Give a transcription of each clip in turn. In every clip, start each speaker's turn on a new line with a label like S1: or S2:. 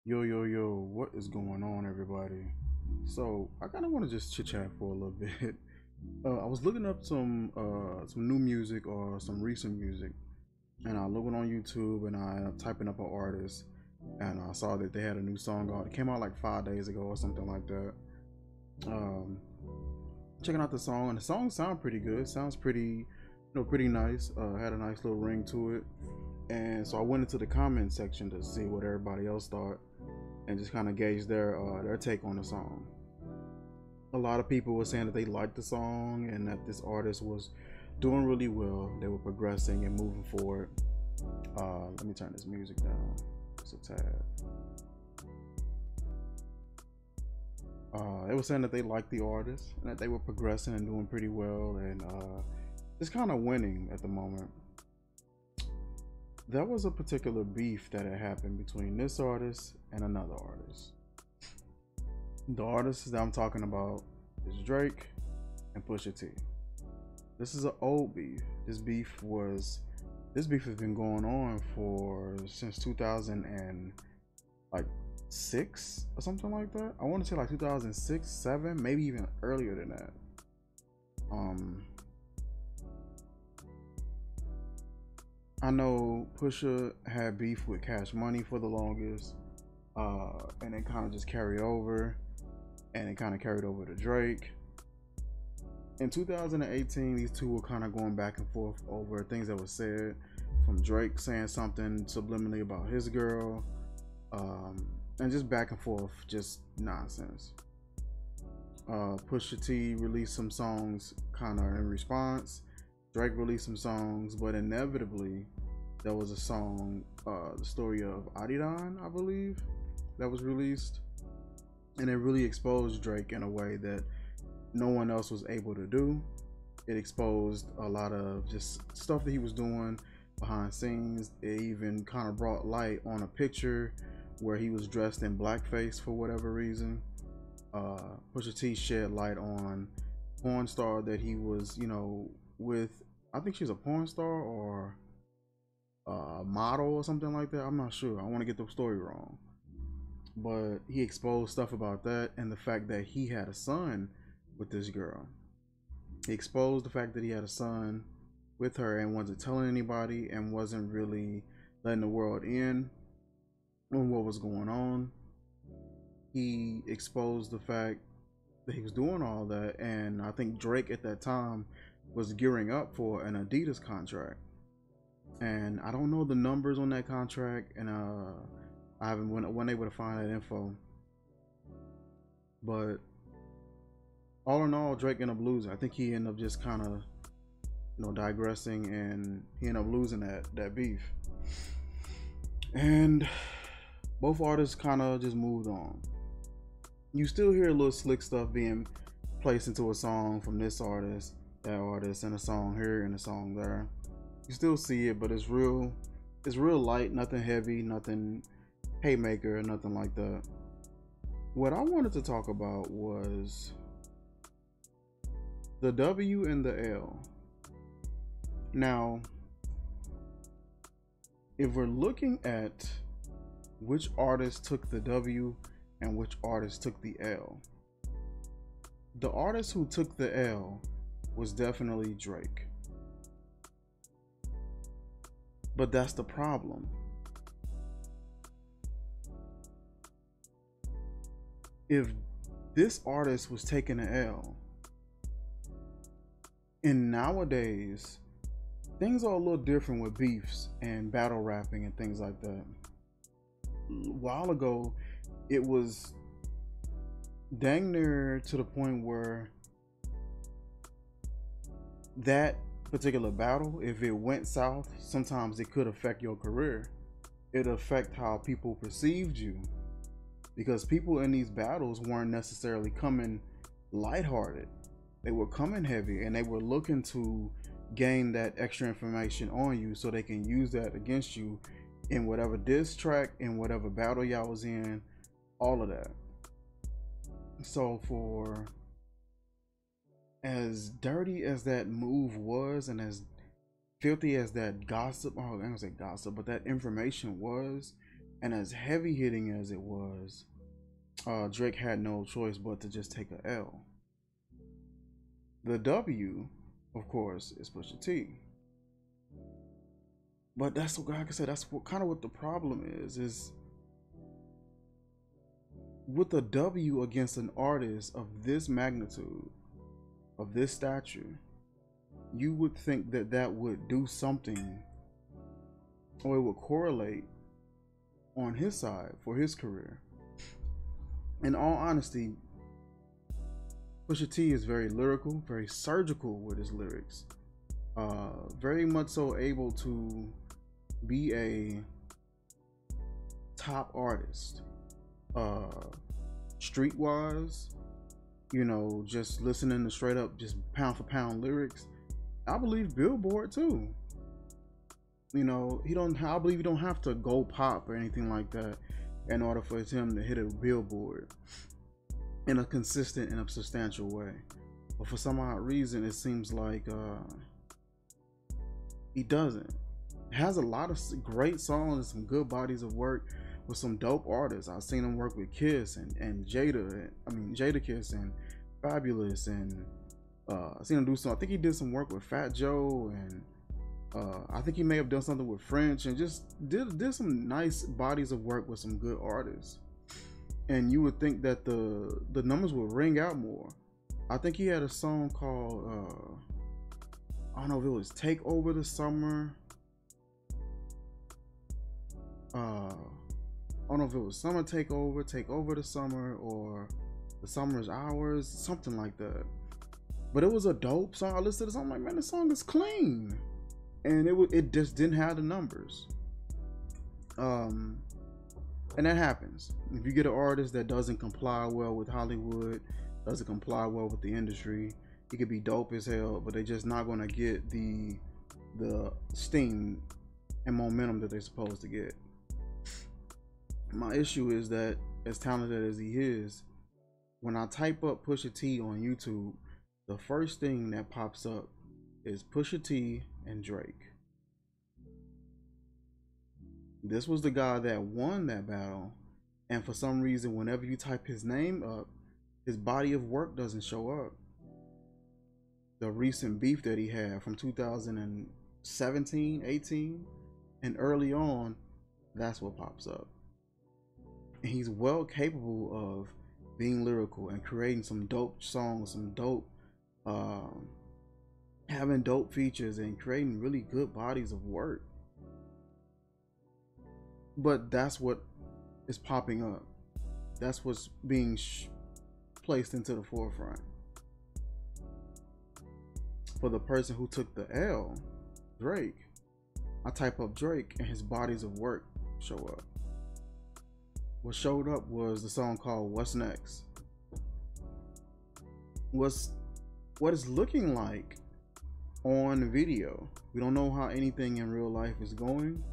S1: Yo, what is going on, everybody? So, I kind of want to just chit chat for a little bit. I was looking up some new music or some recent music, and I looking on YouTube and I typing up an artist, and I saw that they had a new song out. It came out like 5 days ago or something like that. Um, Checking out the song, and the song sounds pretty good. Sounds pretty nice. Had a nice little ring to it, and so I went into the comment section to see what everybody else thought and just kind of gauge their take on the song. A lot of people were saying that they liked the song and that this artist was doing really well. They were progressing and moving forward. Let me turn this music down just a tad. They were saying that they liked the artist and that they were progressing and doing pretty well and just kind of winning at the moment. There was a particular beef that had happened between this artist and another artist. The artist that I'm talking about is Drake and Pusha T. This is an old beef. This beef has been going on for since 2000 and like six or something like that. I want to say like 2006, 7, maybe even earlier than that. Um, I know Pusha had beef with Cash Money for the longest, and it kind of just carried over, and it kind of carried over to Drake. In 2018, these two were kind of going back and forth over things that were said, from Drake saying something subliminally about his girl, and just back and forth, just nonsense. Pusha T released some songs kind of in response. Drake released some songs, but inevitably, there was a song, the story of Adidon, I believe, that was released, and it really exposed Drake in a way that no one else was able to do. It exposed a lot of just stuff that he was doing behind scenes. It even kind of brought light on a picture where he was dressed in blackface for whatever reason. Pusha T shed light on porn star that he was, with. I think she was a porn star or a model or something like that. I'm not sure. I want to get the story wrong, but he exposed stuff about that and the fact that he had a son with this girl. He exposed the fact that he had a son with her and wasn't telling anybody and wasn't really letting the world in on what was going on. He exposed the fact that he was doing all that, and I think Drake at that time was gearing up for an Adidas contract. And I don't know the numbers on that contract, and I haven't been able to find that info. But all in all, Drake ended up losing. I think he ended up just kind of, digressing, and he ended up losing that beef. And both artists kind of just moved on. You still hear a little slick stuff being placed into a song from this artist, that artist, and a song here and a song there. You still see it, but it's real light, nothing heavy, nothing haymaker, nothing like that. What I wanted to talk about was the W and the L. Now, if we're looking at which artist took the W and which artist took the L, the artist who took the L was definitely Drake. But that's the problem. If this artist was taking an L, and nowadays things are a little different with beefs and battle rapping and things like that. A while ago, it was dang near to the point where that particular battle, if it went south, sometimes it could affect your career. It'd affect how people perceived you, because people in these battles weren't necessarily coming lighthearted. They were coming heavy, and they were looking to gain that extra information on you so they can use that against you in whatever diss track, in whatever battle y'all was in, all of that. So for as dirty as that move was, and as filthy as that gossip, oh, I don't say gossip, but that information was, And as heavy hitting as it was, Drake had no choice but to just take a L. The W, of course, is Pusha T. But that's what, like I said, that's what kind of what the problem is with a W against an artist of this magnitude, of this stature, you would think that that would do something, or it would correlate on his side for his career. In all honesty, Pusha T is very lyrical, very surgical with his lyrics, very much so able to be a top artist, streetwise, you know, just listening to straight up just pound for pound lyrics. I believe Billboard too. You know, I believe you don't have to go pop or anything like that in order for him to hit a Billboard in a consistent and a substantial way. But for some odd reason, it seems like he doesn't. He has a lot of great songs and some good bodies of work with some dope artists. I've seen him work with Kiss and Jadakiss and Fabulous, and I've seen him do some. I think he did some work with Fat Joe, and I think he may have done something with French, and just did some nice bodies of work with some good artists. And you would think that the numbers would ring out more. I think he had a song called I don't know if it was Take Over the Summer. I don't know if it was Summer Take Over the Summer, or The Summer's Ours, something like that. But it was a dope song. I listened to the song, I'm like, man, the song is clean. And it just didn't have the numbers. And that happens. If you get an artist that doesn't comply well with Hollywood, doesn't comply well with the industry, he could be dope as hell, but they're just not gonna get the steam and momentum that they're supposed to get. My issue is that, as talented as he is, when I type up Pusha T on YouTube, the first thing that pops up is Pusha T and Drake. This was the guy that won that battle, and for some reason, whenever you type his name up, his body of work doesn't show up. The recent beef that he had from 2017, 18, and early on, that's what pops up. And he's well capable of being lyrical and creating some dope songs, some dope, having dope features and creating really good bodies of work. But that's what is popping up. That's what's being placed into the forefront. For the person who took the L, Drake, I type up Drake and his bodies of work show up. What showed up was the song called What's Next. What it's looking like on video. We don't know how anything in real life is going.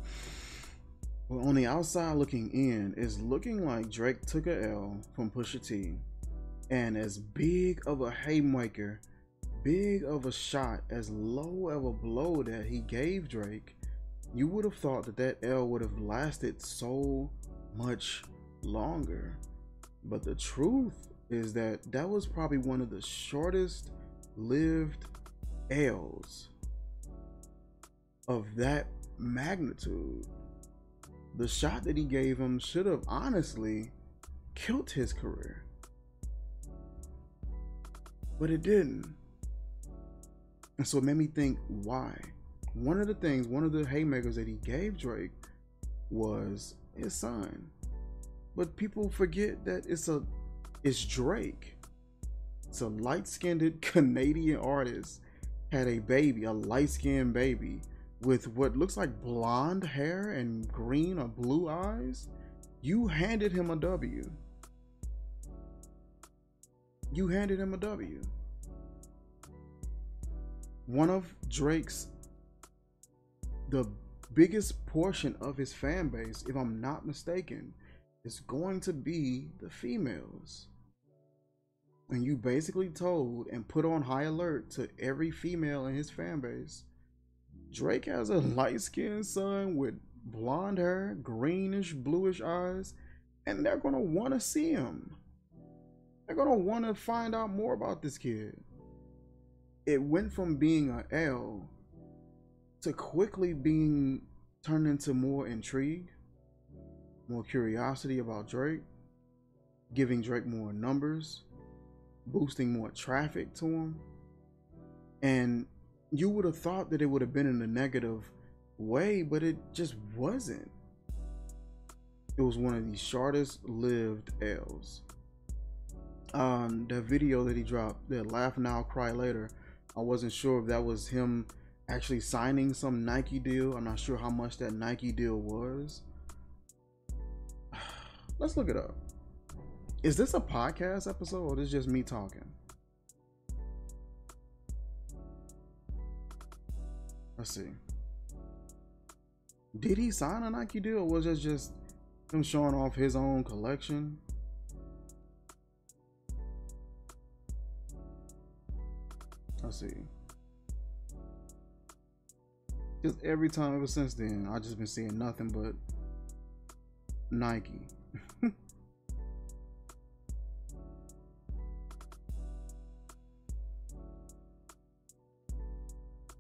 S1: But on the outside looking in, it's looking like Drake took a L from Pusha T. And as big of a haymaker, big of a shot, as low of a blow that he gave Drake, you would have thought that that L would have lasted so much longer. But the truth is that that was probably one of the shortest lived L's of that magnitude. The shot that he gave him should have honestly killed his career, but it didn't. And so it made me think, why? One of the haymakers that he gave Drake was his son. But people forget that it's Drake. It's a light-skinned Canadian artist, had a baby, a light-skinned baby with what looks like blonde hair and green or blue eyes. You handed him a W. You handed him a W. One of Drake's, the biggest portion of his fan base, if I'm not mistaken, is going to be the females. And you basically told and put on high alert to every female in his fan base, Drake has a light-skinned son with blonde hair, greenish, bluish eyes, and they're gonna want to see him. They're gonna want to find out more about this kid. It went from being a L to quickly being turned into more intrigue, more curiosity about Drake, giving Drake more numbers, boosting more traffic to him. And you would have thought that it would have been in a negative way, but it just wasn't. It was one of the shortest lived L's. The video that he dropped, that Laugh Now, Cry Later, I wasn't sure if that was him actually signing some Nike deal. I'm not sure how much that Nike deal was. Let's look it up. Is this a podcast episode or is this just me talking? Let's see. Did he sign a Nike deal or was it just him showing off his own collection? Let's see. Just every time ever since then, I just been seeing nothing but Nike.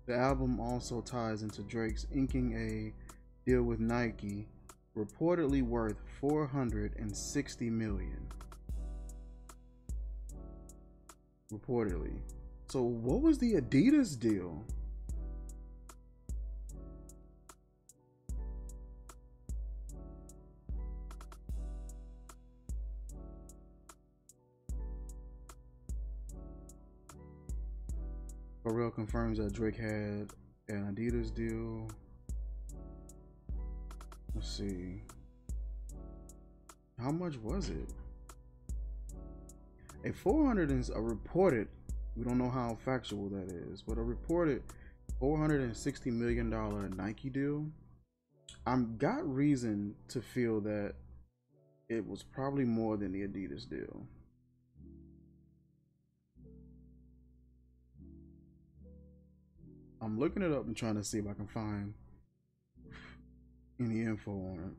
S1: The album also ties into Drake's inking a deal with Nike, reportedly worth $460 million. Reportedly. So what was the Adidas deal? Pharrell confirms that Drake had an Adidas deal. Let's see. How much was it? A 400 is a reported, we don't know how factual that is, but a reported $460 million Nike deal. I've got reason to feel that it was probably more than the Adidas deal. I'm looking it up and trying to see if I can find any info on it.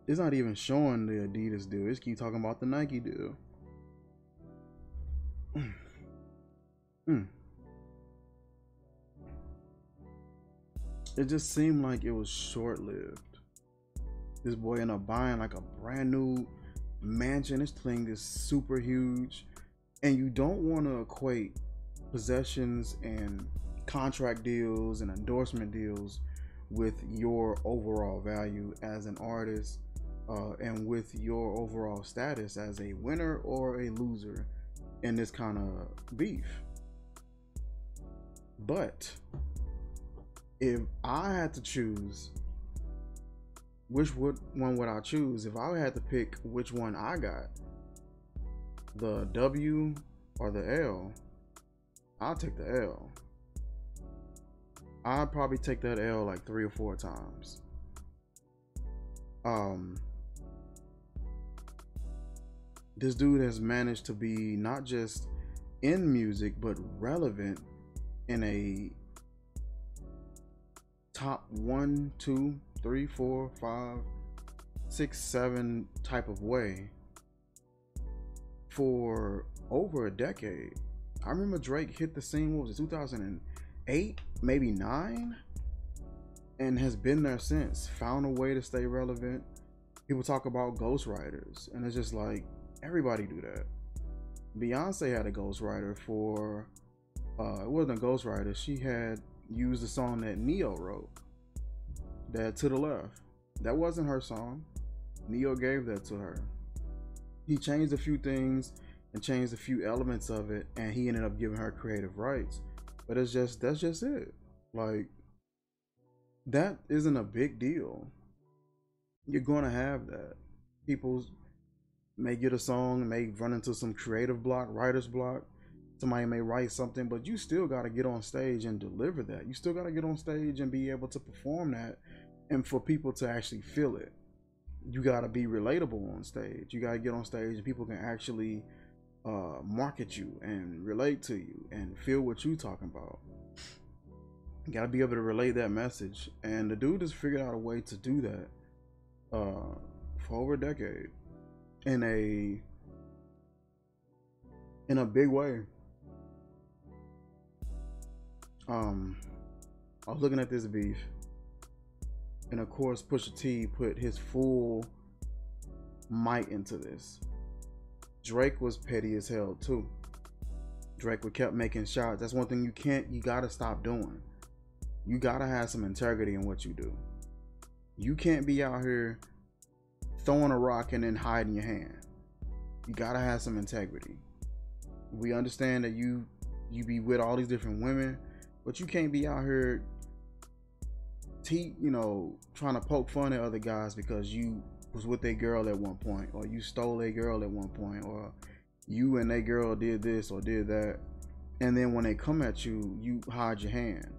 S1: It's not even showing the Adidas deal. It's keep talking about the Nike deal. It just seemed like it was short-lived. This boy ended up buying like a brand new mansion. This thing is super huge. And you don't want to equate possessions and contract deals and endorsement deals with your overall value as an artist, and with your overall status as a winner or a loser in this kind of beef. But if I had to choose, which one would I choose? If I had to pick which one I got, the W or the L, I'll take the L. I'd probably take that L like 3 or 4 times. This dude has managed to be not just in music, but relevant in a top 1, 2, 3, 4, 5, 6, 7 type of way for over a decade. I remember Drake hit the scene, what was it, 2008, maybe 9, and has been there since. Found a way to stay relevant. People talk about ghostwriters, and it's just like, everybody do that. Beyonce had a ghostwriter for, it wasn't a ghostwriter, she had used a song that Neo wrote, that To the Left. That wasn't her song. Neo gave that to her. He changed a few things and changed a few elements of it, and he ended up giving her creative rights. But that's just it. Like, that isn't a big deal. You're gonna have that. People may get a song, may run into some creative block, writer's block. Somebody may write something, but you still got to get on stage and deliver that. You still got to get on stage and be able to perform that And for people to actually feel it, you got to be relatable on stage. You got to get on stage and people can actually market you and relate to you and feel what you talking about. You got to be able to relate that message. And the dude has figured out a way to do that for over a decade in a big way. I was looking at this beef, and of course Pusha T put his full might into this. Drake was petty as hell too. Drake would kept making shots. That's one thing you gotta stop doing. You gotta have some integrity in what you do. You can't be out here throwing a rock and then hiding your hand. You gotta have some integrity. We understand that you be with all these different women, but you can't be out here trying to poke fun at other guys because you was with a girl at one point, or you stole a girl at one point, or you and that girl did this or did that, and then when they come at you, you hide your hand.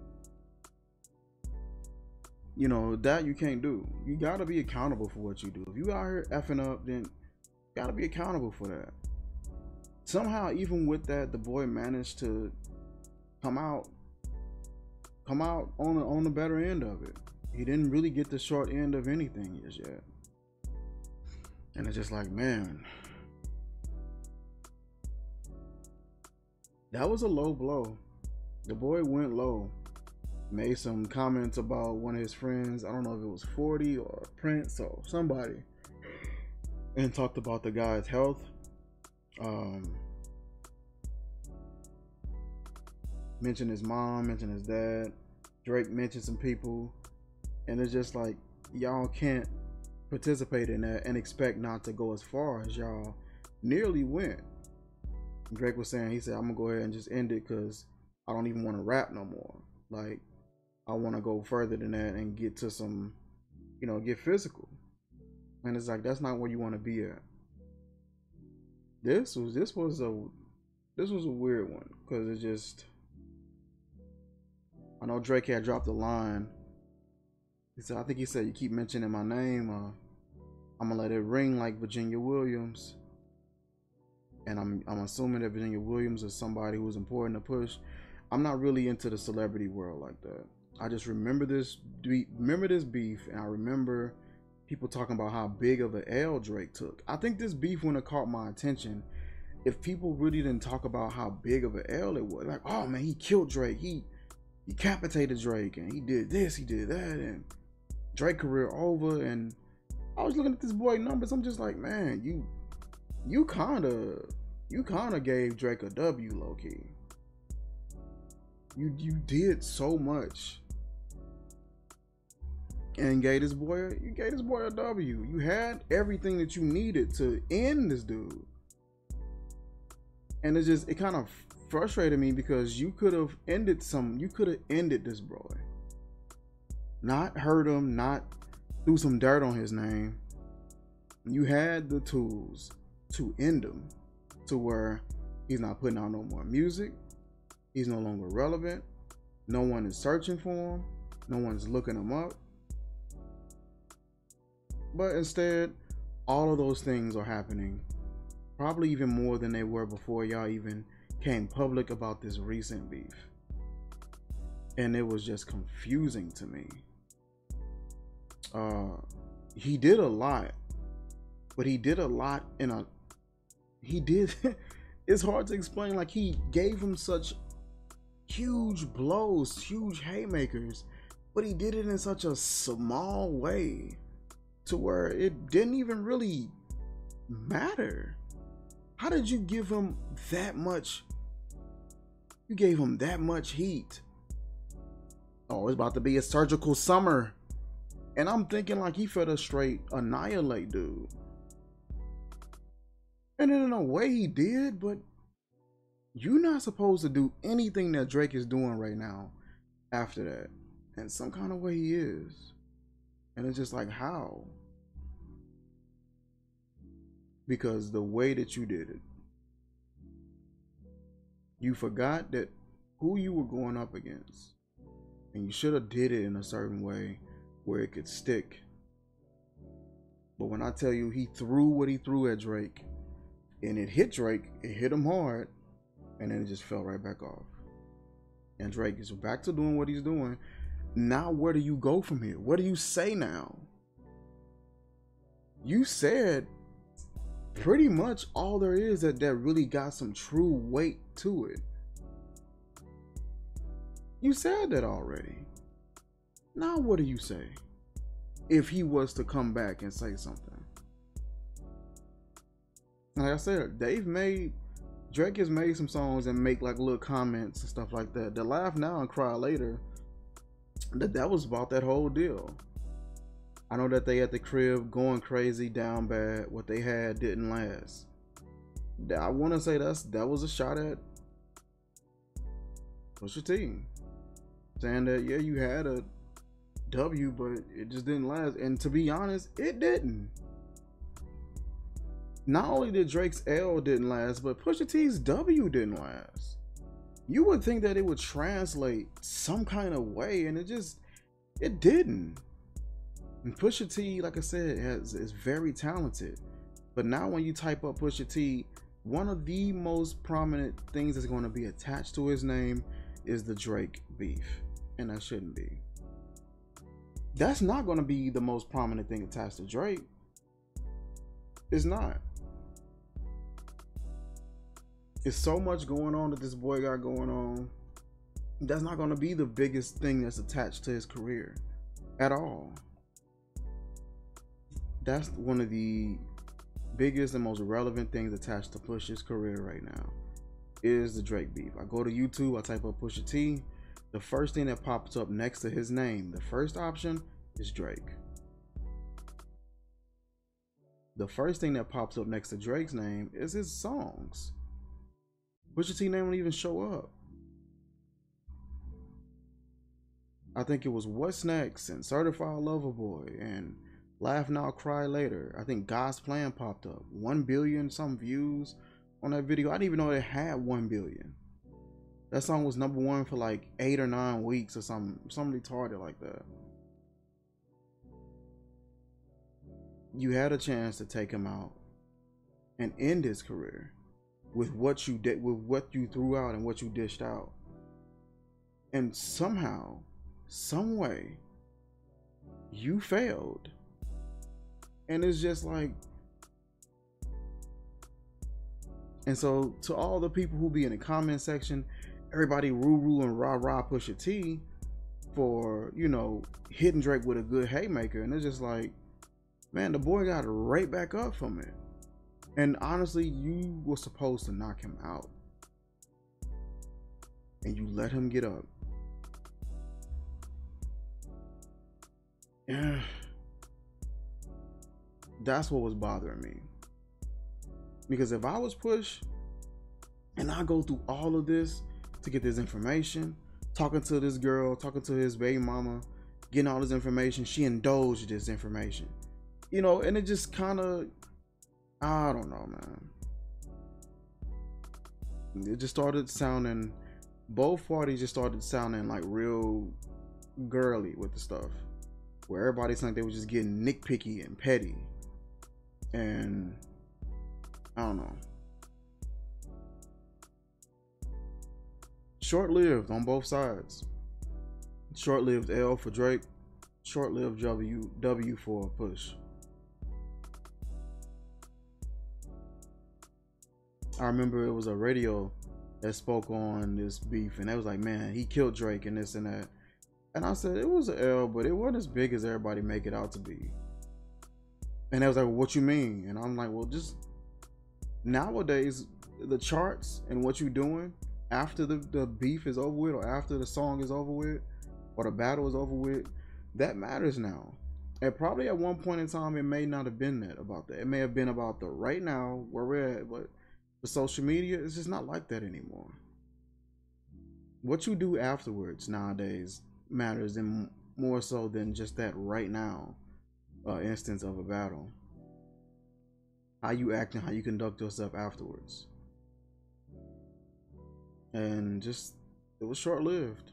S1: That you can't do. You gotta be accountable for what you do. If you out here effing up, then you gotta be accountable for that. Somehow, even with that, the boy managed to come out on the better end of it. He didn't really get the short end of anything as yet. And it's just like, man, that was a low blow. The boy went low. Made some comments about one of his friends. I don't know if it was 40 or Prince or somebody. And talked about the guy's health. Mentioned his mom, mentioned his dad. Drake mentioned some people. And it's just like, y'all can't participate in that and expect not to go as far as y'all nearly went. Drake was saying, he said, I'm gonna go ahead and just end it because I don't even want to rap no more. Like, I want to go further than that and get to some, get physical. And it's like, that's not where you want to be at. This was a weird one because it just, I know Drake had dropped a line. I think he said, you keep mentioning my name, I'm gonna let it ring like Virginia Williams. And I'm assuming that Virginia Williams is somebody who's important to push. I'm not really into the celebrity world like that. I just remember this beef, and I remember people talking about how big of an L Drake took. I think this beef wouldn't have caught my attention if people really didn't talk about how big of an L it was. Like, oh man, he killed Drake, he decapitated Drake, and he did this, he did that, and Drake career over. And I was looking at this boy numbers. I'm just like, man, you kind of gave Drake a W, low key. You did so much and gave this boy a W. You had everything that you needed to end this dude. And it kind of frustrated me because you could have ended this boy. Not hurt him, not threw some dirt on his name. You had the tools to end him to where he's not putting out no more music. He's no longer relevant. No one is searching for him. No one's looking him up. But instead, all of those things are happening. Probably even more than they were before y'all even came public about this recent beef. And it was just confusing to me. He did a lot. But he did a lot it's hard to explain. Like, he gave him such huge blows, huge haymakers, but he did it in such a small way to where it didn't even really matter. How did you give him that much? You gave him that much heat. Oh, it's about to be a surgical summer. And I'm thinking like he felt a straight annihilate dude. And in a way he did, but you're not supposed to do anything that Drake is doing right now after that. And some kind of way he is. And it's just like, how? Because the way that you did it, you forgot that who you were going up against. And you should have did it in a certain way where it could stick. But when I tell you he threw what he threw at Drake, and it hit Drake, it hit him hard, and then it just fell right back off. And Drake is back to doing what he's doing. Now where do you go from here? What do you say now? You said pretty much all there is that really got some true weight to it. You said that already. Now what do you say if he was to come back and say something? Like I said, Drake has made some songs and make like little comments and stuff like that. The Laugh Now and Cry Later, that was about that whole deal. I know that they at the crib going crazy, down bad. What they had didn't last. I want to say that was a shot at Pusha T, saying that yeah, you had a W, but it just didn't last. And to be honest, it didn't. Not only did Drake's L didn't last, but Pusha T's W didn't last. You would think that it would translate some kind of way, and it didn't. And Pusha T, like I said, is very talented. But now when you type up Pusha T, one of the most prominent things that's going to be attached to his name is the Drake beef. And that shouldn't be. That's not going to be the most prominent thing attached to Drake. It's not. It's so much going on that this boy got going on. That's not going to be the biggest thing that's attached to his career at all. That's one of the biggest and most relevant things attached to Pusha's career right now is the Drake beef. I go to YouTube, I type up Pusha T. The first thing that pops up next to his name, the first option is Drake. The first thing that pops up next to Drake's name is his songs. Pusha T name won't even show up. I think it was What's Next and Certified Lover Boy and Laugh Now, Cry Later. I think God's Plan popped up. 1 billion some views on that video. I didn't even know it had 1 billion. That song was #1 for like 8 or 9 weeks or something retarded like that. You had a chance to take him out and end his career with what you did, with what you threw out and what you dished out. And somehow, some way, you failed. And it's just like, and so to all the people who be in the comment section, everybody roo and rah Pusha T for, you know, hitting Drake with a good haymaker. And it's just like, man, the boy got right back up from it. And honestly, you were supposed to knock him out. And you let him get up. Yeah. That's what was bothering me. Because if I was Push and I go through all of this to get this information, talking to this girl, talking to his baby mama, getting all this information, she indulged this information. You know, and it just kind of, I don't know, man. It just started sounding, both parties just started sounding like real girly with the stuff. Where everybody seemed like they were just getting nitpicky and petty. And I don't know. Short-lived on both sides. Short-lived L for Drake. Short-lived W for Push. I remember it was a radio that spoke on this beef, and they was like, man, he killed Drake and this and that. And I said, it was an L, but it wasn't as big as everybody make it out to be. And they was like, well, what you mean? And I'm like, well, just nowadays, the charts and what you doing after the beef is over with, or after the song is over with, or the battle is over with, that matters now. And probably at one point in time, it may not have been that about that. It may have been about the right now, where we're at, but the social media is just not like that anymore. What you do afterwards nowadays matters and more so than just that right now instance of a battle. How you act and how you conduct yourself afterwards. And just, it was short-lived.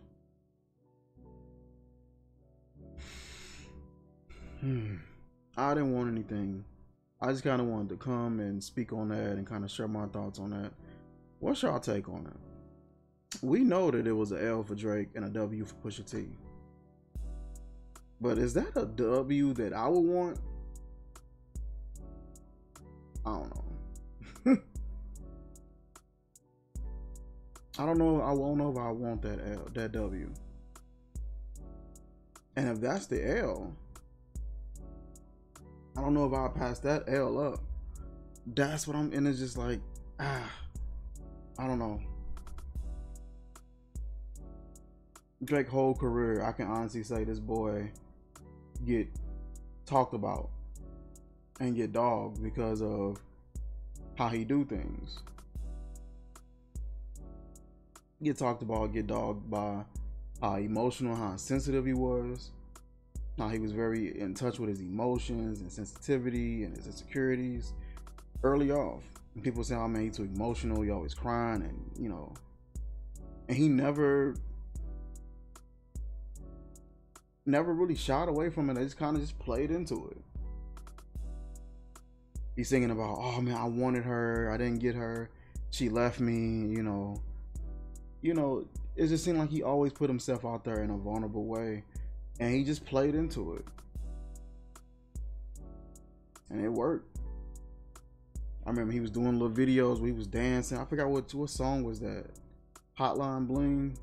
S1: I didn't want anything. I just kind of wanted to come and speak on that and kind of share my thoughts on that. What's y'all take on it? We know that it was an L for Drake and a W for Pusha T. But is that a W that I would want? I don't know. I don't know. I don't know if I want that L, that W. And if that's the L, I don't know if I'll pass that L up. That's what I'm in. It's just like, I don't know. Drake's whole career, I can honestly say this boy get talked about and get dogged because of how he do things. Get talked about, get dogged by how emotional, how sensitive he was, how he was very in touch with his emotions and sensitivity and his insecurities early off. And people say, oh man, he's too emotional, he always crying, and you know, and he never really shied away from it. They just kind of just played into it. He's singing about, oh man, I wanted her, I didn't get her, she left me, you know, it just seemed like he always put himself out there in a vulnerable way, and he just played into it, and it worked. I remember he was doing little videos where he was dancing. I forgot what song was that, Hotline Bling.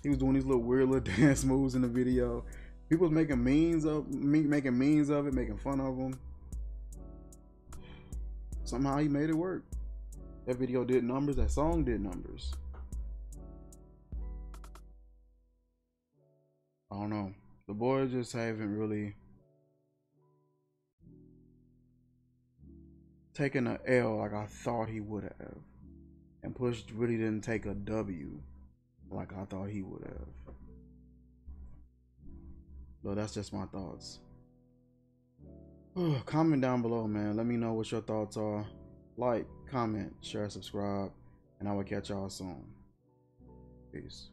S1: He was doing these little weird little dance moves in the video. People was making memes of it, making fun of him. Somehow he made it work. That video did numbers, that song did numbers. I don't know. The boys just haven't really taken an L like I thought he would have. And Push really didn't take a W like I thought he would have. But that's just my thoughts. Comment down below, man. Let me know what your thoughts are. Like, comment, share, subscribe, and I will catch y'all soon. Peace.